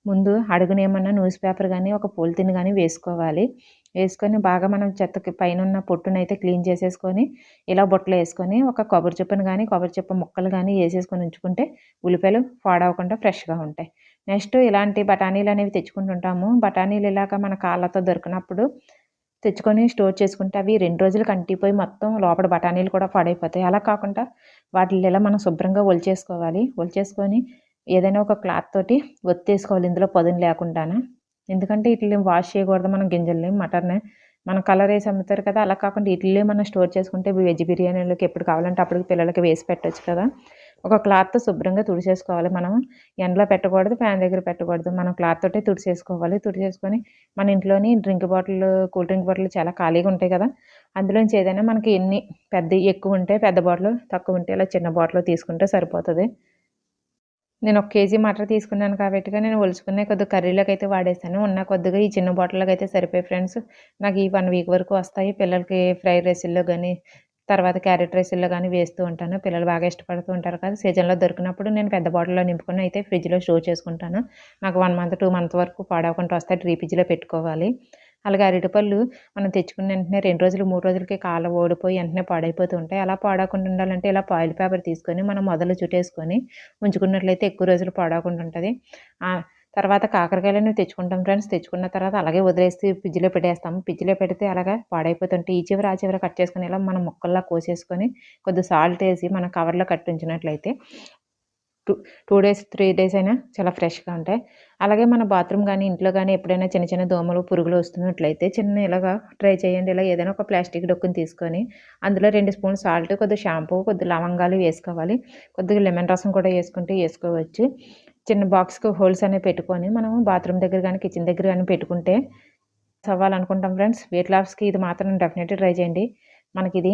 ముందు అడుగున ఏమన్నా న్యూస్ పేపర్ గానీ, ఒక పాలిథిన్ గానీ వేసుకోవాలి. వేసుకొని బాగా మనం చెత్తకి పైనున్న పొట్టునైతే క్లీన్ చేసేసుకొని, ఇలా బుట్టలో యేసుకొని ఒక కొబ్బరి చిప్పను గానీ, కొబ్బరి చిప్ప ముక్కలు గానీ యేసేసుకొని ఉంచుకుంటే ఉల్లిపాయలు పాడవకుండా ఫ్రెష్‌గా ఉంటాయి. నెక్స్ట్ ఇలాంటి బఠానీలనేవి తెచ్చుకుంటుంటాము. బఠానీలు ఇలాగ మన కాళ్ళతో దొరికినప్పుడు తెచ్చుకొని స్టోర్ చేసుకుంటే అవి 2 రోజులకి అంటిపోయి మొత్తం లోపల బఠానీలు కూడా పాడైపోతాయి. అలా కాకుండా వాటిల్ని ఇలా మనం శుభ్రంగా ఒలిచేసుకోవాలి. ఒలిచేసుకొని ఏదైనా ఒక క్లాత్ తోటి ఒత్తేసుకోవాలి ఇందులో పదును లేకుండాన. ఎందుకంటే ఈటిల్ని వాష్ చేయకూడదు మనం గింజల్ని, మటన్ని. మనం కలరేసి అమ్ముతారు కదా! అలా కాకుండా ఈటిల్లే మనం స్టోర్ చేసుకుంటే వెజ్ బిర్యానీలోకి ఎప్పుడు కావాలంటే అప్పటికి పిల్లలకి వేసి పెట్టొచ్చు కదా! ఒక క్లాత్‌తో శుభ్రంగా తుడిచేసుకోవాలి మనం. ఎండలో పెట్టకూడదు, ఫ్యాన్ దగ్గర పెట్టకూడదు. మనం క్లాత్ తోటే తుడిచేసుకోవాలి. తుడిచేసుకొని మన ఇంట్లోని drink bottle, cool drink bottle చాలా ఖాళీగా ఉంటాయి కదా! అందులోంచి ఏదైనా మనకి ఎన్ని పెద్దయి ఎక్కువుంటే పెద్ద బాటిలు, తక్కువుంటే ఇలా చిన్న బాటిలు తీసుకుంటే సరిపోతది. నేను ఒక కేజీ మటర్ తీసుకున్నాను కాబట్టిగా నేను ఒలుచుకున్నయి కొద్దిగా కర్రీలోకైతే వాడేసాను. ఉన్న కొద్దిగా ఈ చిన్న బాటిల్‌లోకైతే సరిపోయాయి ఫ్రెండ్స్. నాకు ఈ 1 వీక్ వరకు వస్తాయి. పిల్లలకి ఫ్రైడ్ రైసుల్లో గానీ, తర్వాత క్యారెట్ రైసుల్లో గానీ వేస్తూ ఉంటాను. పిల్లలు బాగా ఇష్టపడుతూ ఉంటారు కదా! సీజన్‌లో దొరికినప్పుడు నేను పెద్ద బాటిల్‌లో నింపుకొని అయితే ఫ్రిడ్జ్‌లో స్టోర్ చేసుకుంటాను. నాకు 1 మంత్, 2 మంత్ వరకు పాడవకుండా వస్తాయి. డీప్ ఫ్రిడ్జ్‌లో పెట్టుకోవాలి. అలాగే అరటిపళ్ళు మనం తెచ్చుకున్న వెంటనే 2 రోజులు, 3 రోజులకి కాల ఓడిపోయి వెంటనే పాడైపోతూ ఉంటాయి. అలా పాడవకుండా ఉండాలంటే ఇలా ఫాయిల్ పేపర్ తీసుకొని మనం మొదలు చుట్టేసుకొని ఉంచుకున్నట్లయితే ఎక్కువ రోజులు పాడవకుండా ఉంటది. తర్వాత కాకరకాయలనేవి తెచ్చుకుంటాం ఫ్రెండ్స్. తెచ్చుకున్న తర్వాత అలాగే వదిలేసి ఫ్రిడ్జ్‌లో పెట్టేస్తాము. ఫ్రిడ్జ్‌లో పెడితే అలాగా పాడైపోతుంటాయి. ఈ చివర, ఆ చివర కట్ చేసుకొని ఇలా మనం ముక్కల్లా కోసేసుకొని కొద్దిగా సాల్ట్ ఏసి మనం కవర్‌లో కట్టి ఉంచినట్లయితే 2 డేస్, 3 డేస్ అయినా చాలా ఫ్రెష్‌గా ఉంటాయి. అలాగే మన బాత్రూమ్ గానీ, ఇంట్లో గానీ ఎప్పుడైనా చిన్న చిన్న దోమలు, పురుగులు వస్తున్నట్లయితే చిన్న ఇలాగా ట్రై చేయండి. ఇలా ఏదైనా ఒక ప్లాస్టిక్ డొక్కుని తీసుకొని అందులో 2 స్పూన్లు సాల్ట్, కొద్దిగా షాంపూ, కొద్దిగా లవంగాలు వేసుకోవాలి. కొద్దిగా లెమన్ రసం కూడా ఏసుకుంటే ఏసుకోవచ్చు. చిన్న బాక్స్‌కి హోల్స్ అనేవి పెట్టుకొని మనం బాత్రూమ్ దగ్గర గానీ, కిచెన్ దగ్గర గానీ పెట్టుకుంటే అవ్వాలనుకుంటాం ఫ్రెండ్స్. వెయిట్ లాస్‌కి ఇది మాత్రం డెఫినెట్‌గా ట్రై చేయండి. మనకిది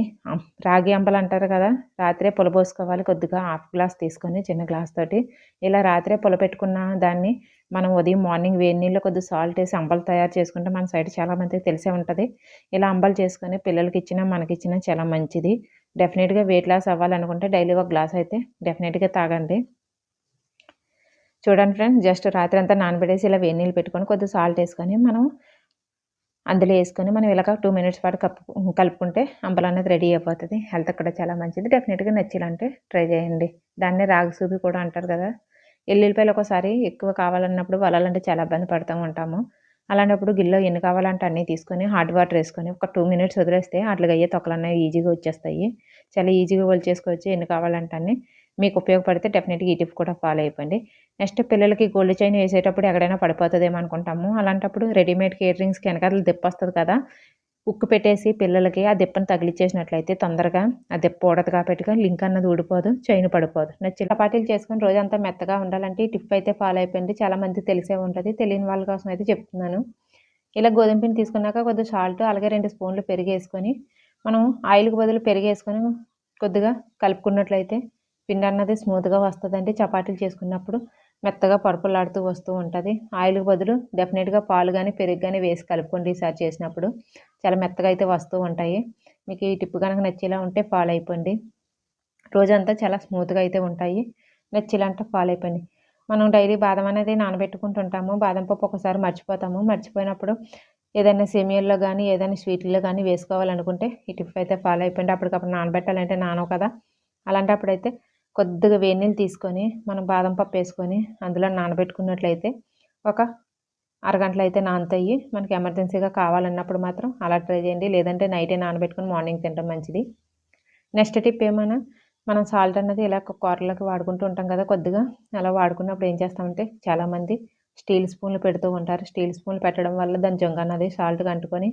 రాగి అంబలంటారు కదా! రాత్రే పులబోసుకోవాలి కొద్దిగా హాఫ్ గ్లాస్ తీసుకొని చిన్న గ్లాస్ తోటి. ఇలా రాత్రే పులపెట్టుకున్న దాన్ని మనం ఉదయం మార్నింగ్ వేడి నీళ్ళలో కొద్దిగా సాల్ట్ ఏసి అంబలి తయారు చేసుకుంటే మన సైడ్ చాలా మందికి తెలిసే ఉంటది. ఇలా అంబలి చేసుకొని పిల్లలకిచ్చినా, మనకిచ్చినా చాలా మంచిది. డెఫినెట్‌గా వెయిట్ లాస్ అవ్వాలనుకుంటే డైలీ ఒక గ్లాస్ అయితే డెఫినెట్‌గా తాగండి. చూడండి ఫ్రెండ్స్ జస్ట్ రాత్రంతా నానబెట్టేసి ఇలా వేడి నీళ్ళు పెట్టుకొని కొద్దిగా సాల్ట్ ఏసుకొని మనం అందులో యేసుకొని మనం ఇలాగ 2 మినిట్స్ పాటు కలుపుకుంటే అంబలనేది రెడీ అయిపోతది. హెల్త్‌కి కూడా చాలా మంచిది. డెఫినిట్‌గా నచ్చాలంటే ట్రై చేయండి. దాన్నే రాగి సూపి కూడా అంటారు కదా! ఎల్లుల్లిపాయలు ఒక్కోసారి ఎక్కువ కావాలన్నప్పుడు వలాలంటే చాలా ఇబ్బంది పడుతూ ఉంటాము. అలాంటప్పుడు గిన్నెలో ఎన్ని కావాలంటే అన్నీ తీసుకొని హాట్ వాటర్ యేసుకొని ఒక 2 మినిట్స్ వదిలేస్తే అట్లకయ్యే తొక్కలనేవి ఈజీగా వచ్చేస్తాయి. చాలా ఈజీగా ఒలిచేసుకోవచ్చు ఎన్ని కావాలంటే అన్ని. మీకు ఉపయోగపడితే డెఫినిట్‌గా ఈ టిప్ కూడా ఫాలో అయిపోండి. నెక్స్ట్ పిల్లలకి గోల్డ్ చైన్ ఏసేటప్పుడు ఎక్కడైనా పడిపోతదేమో అనుకుంటాము. అలాంటప్పుడు రెడీమేడ్ ఇయర్ రింగ్స్‌కి ఎనకాతల దిప్పొస్తది కదా! హుక్ పెట్టేసి పిల్లలకి ఆ దిప్పని తగిలిచ్చేసినట్లయితే తొందరగా ఆ దిప్ప ఊడదు కాబట్టిగా లింక్ అన్నది ఊడిపోదు, చైన్ పడిపోదు. చపాతీలు చేసుకొని రోజంతా మెత్తగా ఉండాలంటే ఈ టిప్ అయితే ఫాలో అయిపోండి. చాలా మందికి తెలిసే ఉంటది. తెలియని వాళ్ళ కోసం అయితే చెప్తున్నాను. ఇలా గోధుమ పిండి తీసుకున్నాక కొద్దిగా సాల్ట్ అలాగే 2 స్పూన్లు పెరుగేసుకొని మనం ఆయిల్‌కి బదులు పెరుగేసుకొని కొద్దిగా కలుపుకున్నట్లయితే పిండన్నది స్మూత్‌గా వస్తదండి. చపాతీలు చేసుకున్నప్పుడు మెత్తగా పలుకులాడుతూ వస్తూ ఉంటది. ఆయిల్‌కి బదులు డెఫినిట్‌గా పాలు గానీ, పెరుగు గానీ వేసి కలుపుకోండి ఈసారి చేసినప్పుడు. చాలా మెత్తగా అయితే వస్తూ ఉంటాయి. మీకు ఈ టిప్ గనక నచ్చేలా ఉంటే ఫాలో అయిపోండి. రోజంతా చాలా స్మూత్‌గా అయితే ఉంటాయి. నచ్చేలాంటే ఫాలో అయిపోండి. మనం డైలీ బాదం అనేది నానబెట్టుకుంటుంటాము. బాదం పప్పు ఒక్కోసారి మర్చిపోతాము. మర్చిపోయినప్పుడు ఏదైనా సేమియాల్లో గానీ, ఏదైనా స్వీట్‌ల్లో గానీ వేసుకోవాలనుకుంటే ఈ టిప్ అయితే ఫాలో అయిపోండి. అప్పటికప్పుడు నానబెట్టాలంటే నానవు కదా! అలాంటప్పుడైతే కొద్దిగా వేడి నీళ్ళు తీసుకొని, మనం బాదం పప్పేసుకొని అందులో నానబెట్టుకున్నట్లయితే ఒక అరగంటలో అయితే నానుతాయి. మనకి ఎమర్జెన్సీగా కావాలన్నప్పుడు మాత్రం అలా ట్రై చేయండి. లేదంటే నైటే నానబెట్టుకొని మార్నింగ్ తినడం మంచిది. నెక్స్ట్ టిప్ ఏమన్నా మనం సాల్ట్ అన్నది ఇలా కూరలోకి వాడుకుంటూ ఉంటాం కదా! కొద్దిగా అలా వాడుకున్నప్పుడు ఏం చేస్తామంటే చాలామంది స్టీల్ స్పూన్‌లు పెడుతూ ఉంటారు. స్టీల్ స్పూన్‌లు పెట్టడం వల్ల దాని జొంగన్నది సాల్ట్‌కి అంటుకొని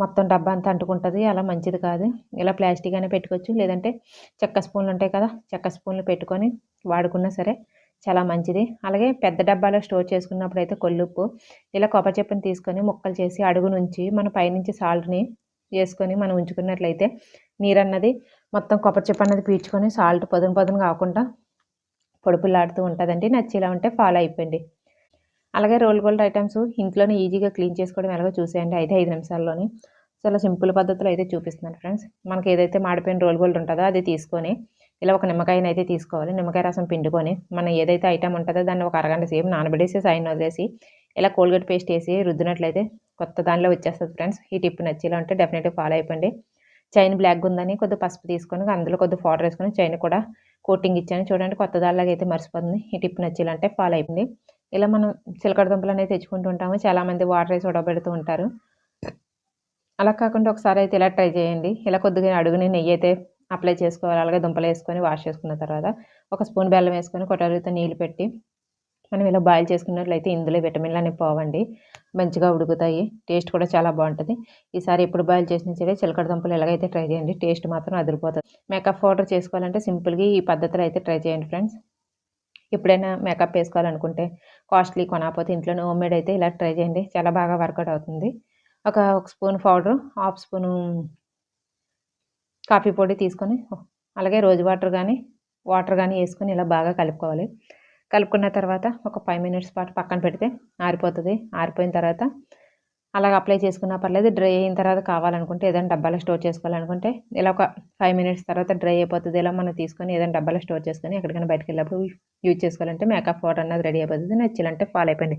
మొత్తం డబ్బా అంతా అంటుకుంటుంది, అలా మంచిది కాదు. ఇలా ప్లాస్టిక్ అయినా పెట్టుకోవచ్చు, లేదంటే చెక్క స్పూన్లు ఉంటాయి కదా, చెక్క స్పూన్లు పెట్టుకొని వాడుకున్నా సరే చాలా మంచిది. అలాగే పెద్ద డబ్బాలో స్టోర్ చేసుకున్నప్పుడు అయితే కొల్లుప్పు ఇలా కొబ్బరి చెప్పుని తీసుకొని ముక్కలు చేసి అడుగు నుంచి మన పైనుంచి సాల్ట్ని వేసుకొని మనం ఉంచుకున్నట్లయితే నీరన్నది మొత్తం కొబ్బరి చెప్పు అన్నది పీల్చుకొని సాల్ట్ పదును పదును కాకుండా పొడుపులాడుతూ ఉంటుందండి. నచ్చేలా ఉంటే ఫాలో అయిపోయింది. అలాగే రోల్ గోల్డ్ ఐటమ్స్ ఇంట్లోనే ఈజీగా క్లీన్ చేసుకోవడం ఎలాగో చూసేయండి. 5 నిమిషాల్లోని చాలా సింపుల్ పద్ధతిలో అయితే చూపిస్తున్నాను ఫ్రెండ్స్. మనకి ఏదైతే మాడిపోయిన రోల్ గోల్డ్ ఉంటుందో అది తీసుకొని ఇలా ఒక నిమ్మకాయని అయితే తీసుకోవాలి. నిమ్మకాయ రసం పిండుకొని మనం ఏదైతే ఐటమ్ ఉంటుందో దాన్ని ఒక అరగంట సేపు నానబెట్టేసి సైన్ వదిలేసి ఇలా కోల్గేట్ పేస్ట్ వేసి రుద్దినట్లయితే కొత్త దానిలో వచ్చేస్తుంది ఫ్రెండ్స్. ఈ టిప్ నచ్చేలా ఉంటే డెఫినెట్గా ఫాలో అయిపోండి. చైన్ బ్లాక్గా ఉందని కొద్దిగా పసుపు తీసుకొని అందులో కొద్దిగా పౌడర్ వేసుకొని చైన్ కూడా కోటింగ్ ఇచ్చాను. చూడండి కొత్త దానిలాగా అయితే మర్చిపోతుంది. ఈ టిప్ నచ్చేలా అంటే ఫాలో అయిపోయింది. ఇలా మనం చిలకడ దుంపలు అనేది తెచ్చుకుంటూ ఉంటాము. చాలామంది వాటర్ వేసి ఉడకబెడుతూ ఉంటారు. అలా కాకుండా ఒకసారి అయితే ఇలా ట్రై చేయండి. ఇలా కొద్దిగా అడుగుని నెయ్యి అయితే అప్లై చేసుకోవాలి. అలాగే దుంపలు వేసుకొని వాష్ చేసుకున్న తర్వాత ఒక స్పూన్ బెల్లం వేసుకొని కొట్టరితో నీళ్ళు పెట్టి మనం ఇలా బాయిల్ చేసుకున్నట్లయితే ఇందులో విటమిన్లు అనేవి పోవండి, మంచిగా ఉడుకుతాయి. టేస్ట్ కూడా చాలా బాగుంటుంది. ఈసారి ఎప్పుడు బాయిల్ చేసినా సరే చిలకడ దుంపలు ఎలాగైతే ట్రై చేయండి, టేస్ట్ మాత్రం అదిరిపోతుంది. మేకప్ పౌడర్ చేసుకోవాలంటే సింపుల్గా ఈ పద్ధతిలో అయితే ట్రై చేయండి ఫ్రెండ్స్. ఎప్పుడైనా మేకప్ వేసుకోవాలనుకుంటే కాస్ట్లీ కొనకపోతే ఇంట్లోనే హోమ్ మేడ్ అయితే ఇలా ట్రై చేయండి, చాలా బాగా వర్కౌట్ అవుతుంది. ఒక spoon powder, half spoon coffee పొడి తీసుకొని అలాగే రోజ్ వాటర్ కానీ వేసుకొని ఇలా బాగా కలుపుకోవాలి. కలుపుకున్న తర్వాత ఒక 5 మినిట్స్ పాటు పక్కన పెడితే ఆరిపోతుంది. ఆరిపోయిన తర్వాత అలాగ అప్లై చేసుకున్నా పర్లేదు. డ్రై అయిన తర్వాత కావాలనుకుంటే ఏదైనా డబ్బాలో స్టోర్ చేసుకోవాలనుకుంటే ఇలా ఒక 5 మినిట్స్ తర్వాత డ్రై అయిపోతుంది. ఇలా మనం తీసుకొని ఏదైనా డబ్బాలో స్టోర్ చేసుకొని ఎక్కడికైనా బయటకు వెళ్ళినప్పుడు యూజ్ చేసుకోవాలంటే మేకప్ పౌడర్ అన్నది రెడీ అయిపోతుంది. నచ్చాలంటే ఫాలో అయిపోయింది.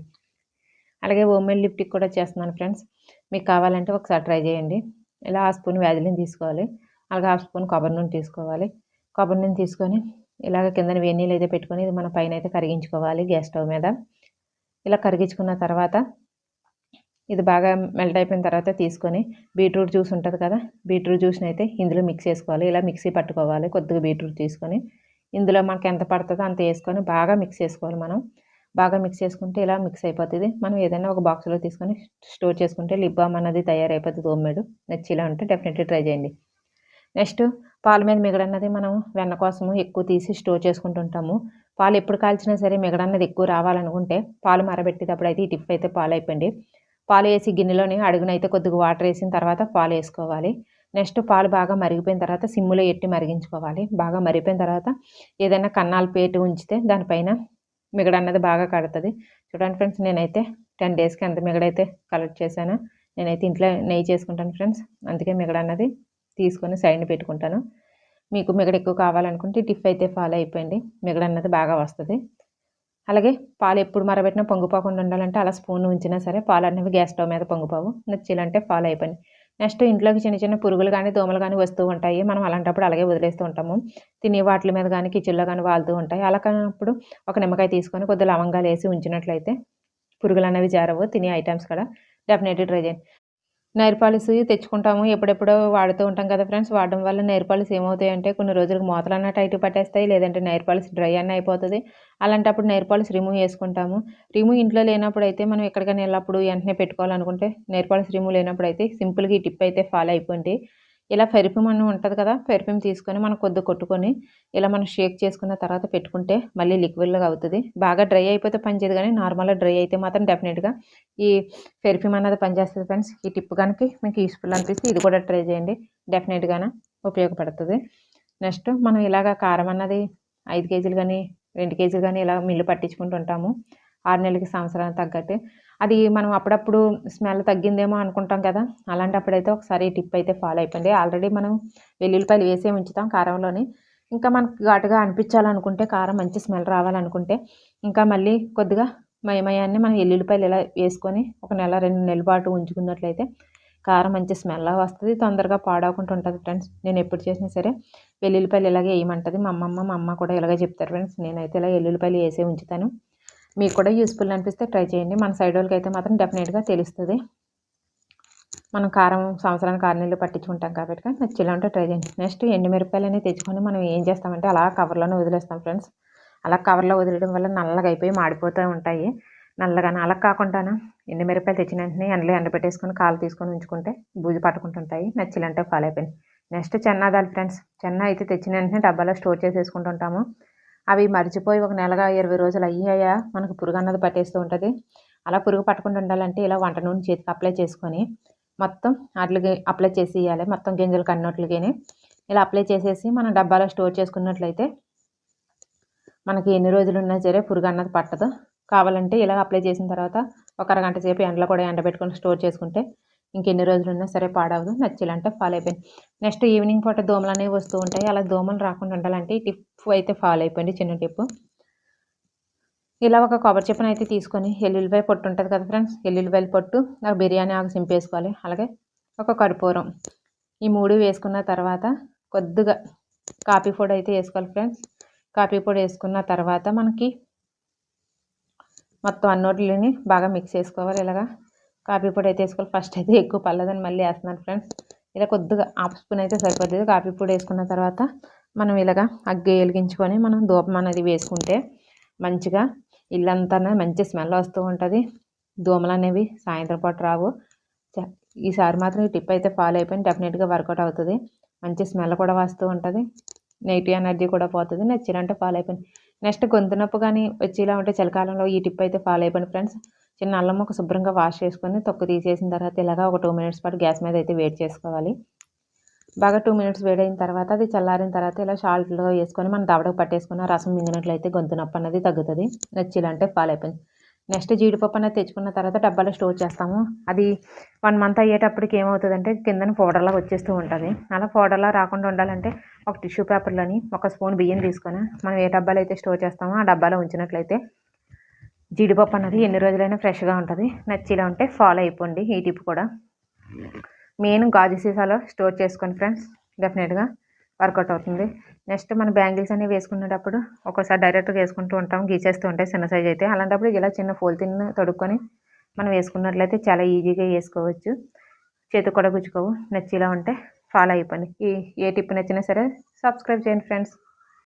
అలాగే హోమ్ మేడ్ లిప్టిక్ కూడా చేస్తున్నాను ఫ్రెండ్స్. మీకు కావాలంటే ఒకసారి ట్రై చేయండి. ఇలా హాఫ్ స్పూన్ వ్యాజిలిన్ తీసుకోవాలి. అలాగే హాఫ్ స్పూన్ కొబ్బరి నూనె తీసుకోవాలి. కొబ్బరి నూనె తీసుకొని ఇలాగ కిందన వేడి నీళ్ళు అయితే పెట్టుకొని ఇది మన పైన అయితే కరిగించుకోవాలి గ్యాస్ స్టవ్ మీద. ఇలా కరిగించుకున్న తర్వాత ఇది బాగా మెల్ట్ అయిపోయిన తర్వాత తీసుకొని బీట్రూట్ జ్యూస్ ఉంటుంది కదా, బీట్రూట్ జ్యూస్ని అయితే ఇందులో మిక్స్ చేసుకోవాలి. ఇలా మిక్సీ పట్టుకోవాలి. కొద్దిగా బీట్రూట్ తీసుకొని ఇందులో మనకి ఎంత పడుతుందో అంత వేసుకొని బాగా మిక్స్ చేసుకోవాలి. మనం బాగా మిక్స్ చేసుకుంటే ఇలా మిక్స్ అయిపోతుంది. మనం ఏదైనా ఒక బాక్స్లో తీసుకొని స్టోర్ చేసుకుంటే లిప్ బామ్ అన్నది తయారైపోతుంది హోమ్ మేడ్. నచ్చిలా ఉంటే డెఫినెట్లీ ట్రై చేయండి. నెక్స్ట్ పాల మీద మిగడన్నది మనం వెన్న కోసము ఎక్కువ తీసి స్టోర్ చేసుకుంటుంటాము. పాలు ఎప్పుడు కాల్చినా సరే మిగడన్నది ఎక్కువ రావాలనుకుంటే పాలు మరబెట్టేటప్పుడు అయితే ఈ టిప్ అయితే ఫాలో అయిపోండి. పాలు వేసి గిన్నెలోని అడుగునైతే కొద్దిగా వాటర్ వేసిన తర్వాత పాలు వేసుకోవాలి. నెక్స్ట్ పాలు బాగా మరిగిపోయిన తర్వాత సిమ్ములో ఎట్టి మరిగించుకోవాలి. బాగా మరిగిపోయిన తర్వాత ఏదైనా కన్నాల పేటు ఉంచితే దానిపైన మిగడన్నది బాగా కడుతుంది. చూడండి ఫ్రెండ్స్, నేనైతే 10 డేస్కి ఎంత మిగడైతే కలెక్ట్ చేశాను. నేనైతే ఇంట్లో నెయ్యి చేసుకుంటాను ఫ్రెండ్స్, అందుకే మిగడన్నది తీసుకొని సైడ్ని పెట్టుకుంటాను. మీకు మిగడ ఎక్కువ కావాలనుకుంటే టిప్ అయితే ఫాలో అయిపోయింది. మిగడన్నది బాగా వస్తుంది. అలాగే పాలు ఎప్పుడు మరబెట్టినా పొంగిపోకుండా ఉండాలంటే అలా స్పూన్ ఉంచినా సరే పాలు అనేవి గ్యాస్ స్టవ్ మీద పొంగిపోవు. నచ్చాలంటే ఫాలో అయిపోయింది. నెక్స్ట్ ఇంట్లోకి చిన్న చిన్న పురుగులు కానీ దోమలు కానీ వస్తూ ఉంటాయి. మనం అలాంటప్పుడు అలాగే వదిలేస్తూ ఉంటాము. తినే వాటి మీద కానీ కిచెన్లో కానీ వాళ్తూ ఉంటాయి. అలా కానప్పుడు ఒక నిమ్మకాయ తీసుకొని కొద్దిగా లవంగాలు వేసి ఉంచినట్లయితే పురుగులు అనేవి జారవు. తినే ఐటమ్స్ కూడా డెఫినెట్లీ ట్రై చేయండి. నెయిల్ పాలిష్ తెచ్చుకుంటాము, ఎప్పుడెప్పుడో వాడుతూ ఉంటాం కదా ఫ్రెండ్స్. వాడడం వల్ల నెయిల్ పాలిష్ ఏమవుతాయంటే కొన్ని రోజులకు మూతలన్నా టైట్ పట్టేస్తాయి, లేదంటే నెయిల్ పాలిష్ డ్రై అన్న అయిపోతుంది. అలాంటప్పుడు నెయిల్ పాలిష్ రిమూవ్ చేసుకుంటాము. రిమూవ్ ఇంట్లో లేనప్పుడు అయితే మనం ఎక్కడికైనా వెళ్ళినప్పుడు వెంటనే పెట్టుకోవాలనుకుంటే నెయిల్ పాలిష్ రిమూవ్ లేనప్పుడు అయితే సింపుల్గా ఈ టిప్ అయితే ఫాలో అయిపోండి. ఇలా పెర్ఫ్యూమ్ అని ఉంటుంది కదా, పెర్ఫ్యూమ్ తీసుకొని మనం కొద్దిగా కొట్టుకొని ఇలా మనం షేక్ చేసుకున్న తర్వాత పెట్టుకుంటే మళ్ళీ లిక్విడ్లాగా అవుతుంది. బాగా డ్రై అయిపోతే పనిచేయదు, కానీ నార్మల్గా డ్రై అయితే మాత్రం డెఫినెట్గా ఈ పెర్ఫ్యూమ్ అన్నది పనిచేస్తుంది ఫ్రెండ్స్. ఈ టిప్ కనుక మీకు యూస్ఫుల్ అనిపిస్తే ఇది కూడా ట్రై చేయండి, డెఫినెట్గానే ఉపయోగపడుతుంది. నెక్స్ట్ మనం ఇలాగ కారం అన్నది 5 కేజీలు కానీ 2 కేజీలు కానీ ఇలా మిల్లు పట్టించుకుంటూ ఉంటాము 6 నెలలకి సంవత్సరానికి తగ్గట్టు. అది మనం అప్పుడప్పుడు స్మెల్ తగ్గిందేమో అనుకుంటాం కదా, అలాంటప్పుడైతే ఒకసారి ఈ టిప్ అయితే ఫాలో అయిపోయింది. ఆల్రెడీ మనం వెల్లుల్లిపాయలు వేసే ఉంచుతాం కారంలోని. ఇంకా మనకు ఘాటుగా అనిపించాలనుకుంటే, కారం మంచి స్మెల్ రావాలనుకుంటే ఇంకా మళ్ళీ కొద్దిగా మయమయాన్ని మనం ఎల్లుల్లిపాయలు ఇలా వేసుకొని ఒక నెల 2 నెలల పాటు ఉంచుకున్నట్లయితే కారం మంచి స్మెల్ వస్తుంది, తొందరగా పాడవకుండా ఉంటుంది ఫ్రెండ్స్. నేను ఎప్పుడు చేసినా సరే వెల్లుల్లిపాయలు ఇలాగే వేయమంటుంది మా అమ్మ కూడా ఇలాగే చెప్తారు ఫ్రెండ్స్. నేనైతే ఇలా వెల్లుల్లిపాయలు వేసే ఉంచుతాను. మీకు కూడా యూస్ఫుల్ అనిపిస్తే ట్రై చేయండి. మన సైడ్ వాళ్ళకి అయితే మాత్రం డెఫినెట్గా తెలుస్తుంది. మనం కారం సంవత్సరానికి 6 నెలలు పట్టించుకుంటాం కాబట్టి నచ్చేలా ఉంటే ట్రై చేయండి. నెక్స్ట్ ఎండుమిరపకాయలు అనేది తెచ్చుకొని మనం ఏం చేస్తామంటే అలా కవర్లోనే వదిలేస్తాం ఫ్రెండ్స్. అలా కవర్లో వదిలేయడం వల్ల నల్లగా అయిపోయి మాడిపోతూ ఉంటాయి. నల్లగా అలా కాకుండాను ఎండుమిరపకాయలు తెచ్చిన వెంటనే ఎండలో ఎండబెట్టేసుకొని కాలు తీసుకొని ఉంచుకుంటే బూజు పట్టుకుంటుంటాయి. నచ్చిలంటే ఫాలో అయిపోయింది. నెక్స్ట్ చెన్నాదాలు ఫ్రెండ్స్. చెన్న అయితే తెచ్చిన వెంటనే డబ్బాలో స్టోర్ చేసేసుకుంటుంటాము. అవి మర్చిపోయి ఒక నెలగా 20 రోజులు అయ్యాయా మనకు పురుగు అన్నది పట్టేస్తూ ఉంటుంది. అలా పురుగు పట్టకుండా ఉండాలంటే ఇలా వంట నూనె చేతికి అప్లై చేసుకొని మొత్తం వాటికి అప్లై చేసి ఇవ్వాలి. మొత్తం గింజలు కన్నట్లుగానే ఇలా అప్లై చేసేసి మనం డబ్బాలో స్టోర్ చేసుకున్నట్లయితే మనకి ఎన్ని రోజులు ఉన్నా సరే పురుగు అన్నది పట్టదు. కావాలంటే ఇలా అప్లై చేసిన తర్వాత ఒక అరగంట సేపు ఎండలో కూడా ఎండబెట్టుకొని స్టోర్ చేసుకుంటే ఇంకెన్ని రోజులు ఉన్నా సరే పాడవదు. నచ్చిలంటే ఫాలో అయిపోయింది. నెక్స్ట్ ఈవినింగ్ పూట దోమలు అనేవి వస్తూ ఉంటాయి. అలా దోమలు రాకుండా ఉండాలంటే ఈ టిప్ అయితే ఫాలో అయిపోయింది. చిన్న టిప్పు. ఇలా ఒక కొబ్బరి చిప్పను అయితే తీసుకొని ఎల్లుల్లిపాయ పొట్టు ఉంటుంది కదా ఫ్రెండ్స్, ఎల్లుల్లిపాయల పొట్టు నాకు బిర్యానీ ఆకు సింపేసుకోవాలి. అలాగే ఒక కర్పూరం, ఈ 3 వేసుకున్న తర్వాత కొద్దిగా కాఫీ పొడి అయితే వేసుకోవాలి ఫ్రెండ్స్. కాఫీ పొడి వేసుకున్న తర్వాత మనకి మొత్తం అన్నోట్లని బాగా మిక్స్ చేసుకోవాలి. ఇలాగా కాఫీ పొడి అయితే వేసుకోవాలి. ఫస్ట్ అయితే ఎక్కువ పర్లేదని మళ్ళీ వేస్తున్నాను ఫ్రెండ్స్. ఇలా కొద్దిగా హాఫ్ స్పూన్ అయితే సరిపోతుంది. కాఫీ పొడి వేసుకున్న తర్వాత మనం ఇలాగా అగ్గి వెలిగించుకొని మనం ధూపం అనేది వేసుకుంటే మంచిగా ఇల్లంతా మంచి స్మెల్ వస్తూ ఉంటుంది. దోమలు అనేవి సాయంత్రం పూట రావు. ఈసారి మాత్రం ఈ టిప్ అయితే ఫాలో అయిపోయింది. డెఫినెట్గా వర్కౌట్ అవుతుంది. మంచి స్మెల్ కూడా వస్తూ ఉంటుంది. నెగిటివ్ ఎనర్జీ కూడా పోతుంది. నచ్చినంటే ఫాలో అయిపోయింది. నెక్స్ట్ గొంతు నొప్పి కానీ వచ్చేలా ఉంటే చలికాలంలో ఈ టిప్ అయితే ఫాలో అయిపోయింది ఫ్రెండ్స్. చిన్న అల్లం ముక్క శుభ్రంగా వాష్ చేసుకొని తొక్కు తీసేసిన తర్వాత ఇలాగా ఒక 2 మినిట్స్ పాటు గ్యాస్ మీద అయితే వేడి చేసుకోవాలి. బాగా 2 మినిట్స్ వేడైన తర్వాత అది చల్లారిన తర్వాత ఇలా సాల్ట్లో వేసుకొని మనం దవడకు పట్టేసుకున్న రసం మింగినట్లయితే గొంతు నొప్పి అనేది తగ్గుతుంది. నచ్చిలంటే ఫాలో అయిపోయింది. నెక్స్ట్ జీడిపప్పు అనేది తెచ్చుకున్న తర్వాత డబ్బాలో స్టోర్ చేస్తాము. అది 1 మంత్ అయ్యేటప్పటికి ఏమవుతుందంటే కిందన పౌడర్లా వచ్చేస్తూ ఉంటుంది. అలా పౌడర్లా రాకుండా ఉండాలంటే ఒక టిష్యూ పేపర్లోని 1 స్పూన్ బియ్యం తీసుకొని మనం ఏ డబ్బాలో అయితే స్టోర్ చేస్తామో ఆ డబ్బాలో ఉంచినట్లయితే జీడిపప్పు అన్నది ఎన్ని రోజులైనా ఫ్రెష్గా ఉంటుంది. నచ్చిలా ఉంటే ఫాలో అయిపోండి. ఈ టిప్ కూడా మెయిన్ గాజు సీసాలో స్టోర్ చేసుకోండి ఫ్రెండ్స్. డెఫినెట్గా వర్కౌట్ అవుతుంది. నెక్స్ట్ మన బ్యాంగిల్స్ అనేవి వేసుకునేటప్పుడు ఒక్కోసారి డైరెక్ట్గా వేసుకుంటూ ఉంటాం, గీచేస్తూ ఉంటాయి చిన్న సైజ్ అయితే. అలాంటప్పుడు ఇలా చిన్న పోలిథిన్ తొడుక్కొని మనం వేసుకున్నట్లయితే చాలా ఈజీగా వేసుకోవచ్చు. చేతికి కూడా గుచ్చుకోవు. నచ్చిలా ఉంటే ఫాలో అయిపోండి. ఏ టిప్ నచ్చినా సరే సబ్స్క్రైబ్ చేయండి ఫ్రెండ్స్.